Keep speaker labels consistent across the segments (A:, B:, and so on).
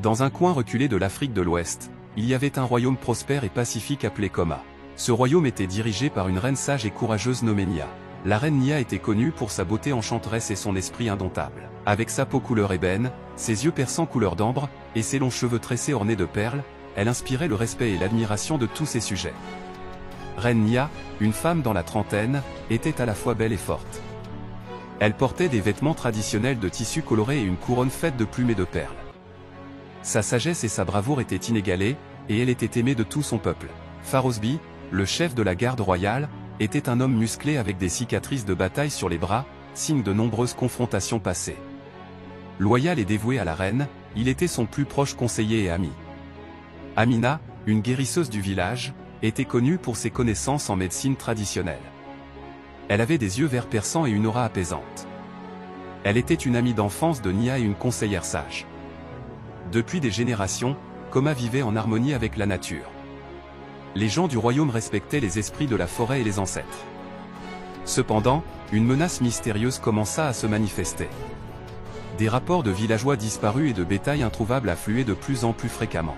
A: Dans un coin reculé de l'Afrique de l'Ouest, il y avait un royaume prospère et pacifique appelé Koma. Ce royaume était dirigé par une reine sage et courageuse nommée Nia. La reine Nia était connue pour sa beauté enchanteresse et son esprit indomptable. Avec sa peau couleur ébène, ses yeux perçants couleur d'ambre, et ses longs cheveux tressés ornés de perles, elle inspirait le respect et l'admiration de tous ses sujets. Reine Nia, une femme dans la trentaine, était à la fois belle et forte. Elle portait des vêtements traditionnels de tissu coloré et une couronne faite de plumes et de perles. Sa sagesse et sa bravoure étaient inégalées, et elle était aimée de tout son peuple. Farosbi, le chef de la garde royale, était un homme musclé avec des cicatrices de bataille sur les bras, signe de nombreuses confrontations passées. Loyal et dévoué à la reine, il était son plus proche conseiller et ami. Amina, une guérisseuse du village, était connue pour ses connaissances en médecine traditionnelle. Elle avait des yeux verts perçants et une aura apaisante. Elle était une amie d'enfance de Nia et une conseillère sage. Depuis des générations, Koma vivait en harmonie avec la nature. Les gens du royaume respectaient les esprits de la forêt et les ancêtres. Cependant, une menace mystérieuse commença à se manifester. Des rapports de villageois disparus et de bétail introuvable affluaient de plus en plus fréquemment.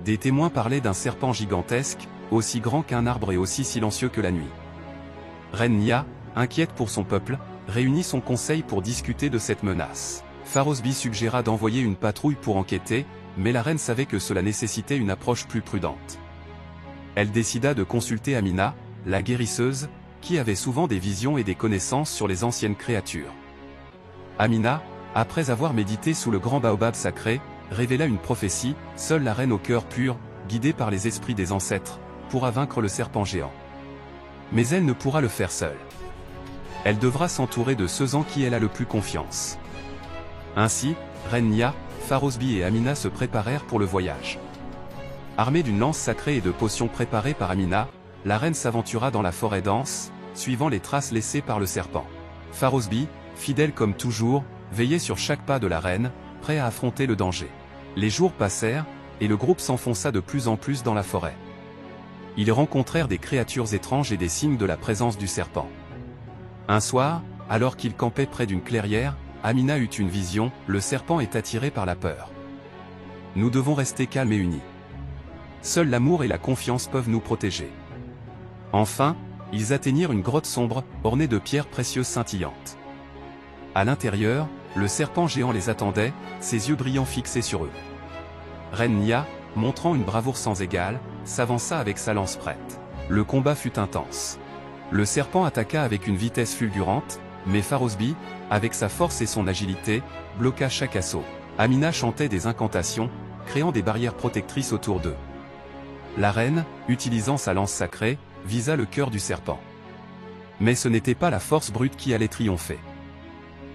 A: Des témoins parlaient d'un serpent gigantesque, aussi grand qu'un arbre et aussi silencieux que la nuit. Reine Nia, inquiète pour son peuple, réunit son conseil pour discuter de cette menace. Farosbi suggéra d'envoyer une patrouille pour enquêter, mais la reine savait que cela nécessitait une approche plus prudente. Elle décida de consulter Amina, la guérisseuse, qui avait souvent des visions et des connaissances sur les anciennes créatures. Amina, après avoir médité sous le grand baobab sacré, révéla une prophétie: seule la reine au cœur pur, guidée par les esprits des ancêtres, pourra vaincre le serpent géant. Mais elle ne pourra le faire seule. Elle devra s'entourer de ceux en qui elle a le plus confiance. Ainsi, Reine Nia, Farosbi et Amina se préparèrent pour le voyage. Armée d'une lance sacrée et de potions préparées par Amina, la reine s'aventura dans la forêt dense, suivant les traces laissées par le serpent. Farosbi, fidèle comme toujours, veillait sur chaque pas de la reine, prêt à affronter le danger. Les jours passèrent, et le groupe s'enfonça de plus en plus dans la forêt. Ils rencontrèrent des créatures étranges et des signes de la présence du serpent. Un soir, alors qu'ils campaient près d'une clairière, Amina eut une vision: le serpent est attiré par la peur. Nous devons rester calmes et unis. Seul l'amour et la confiance peuvent nous protéger. Enfin, ils atteignirent une grotte sombre, ornée de pierres précieuses scintillantes. À l'intérieur, le serpent géant les attendait, ses yeux brillants fixés sur eux. Reine Nia, montrant une bravoure sans égale, s'avança avec sa lance prête. Le combat fut intense. Le serpent attaqua avec une vitesse fulgurante, mais Farosbi, avec sa force et son agilité, bloqua chaque assaut. Amina chantait des incantations, créant des barrières protectrices autour d'eux. La reine, utilisant sa lance sacrée, visa le cœur du serpent. Mais ce n'était pas la force brute qui allait triompher.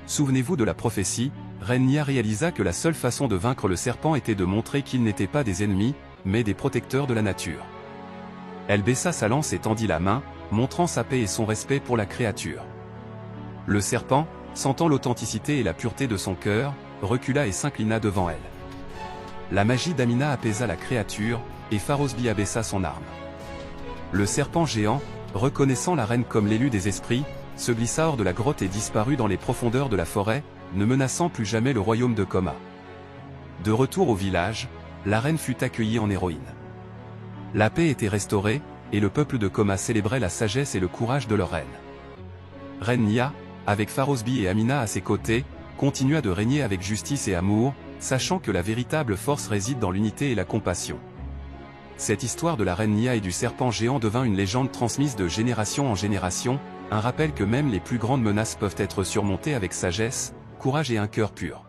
A: Souvenez-vous de la prophétie, Reine Nia réalisa que la seule façon de vaincre le serpent était de montrer qu'ils n'étaient pas des ennemis, mais des protecteurs de la nature. Elle baissa sa lance et tendit la main, montrant sa paix et son respect pour la créature. Le serpent, sentant l'authenticité et la pureté de son cœur, recula et s'inclina devant elle. La magie d'Amina apaisa la créature, et Farosbi abaissa son arme. Le serpent géant, reconnaissant la reine comme l'élu des esprits, se glissa hors de la grotte et disparut dans les profondeurs de la forêt, ne menaçant plus jamais le royaume de Koma. De retour au village, la reine fut accueillie en héroïne. La paix était restaurée, et le peuple de Koma célébrait la sagesse et le courage de leur reine. Reine Nia, avec Farosbi et Amina à ses côtés, continua de régner avec justice et amour, sachant que la véritable force réside dans l'unité et la compassion. Cette histoire de la reine Nia et du serpent géant devint une légende transmise de génération en génération, un rappel que même les plus grandes menaces peuvent être surmontées avec sagesse, courage et un cœur pur.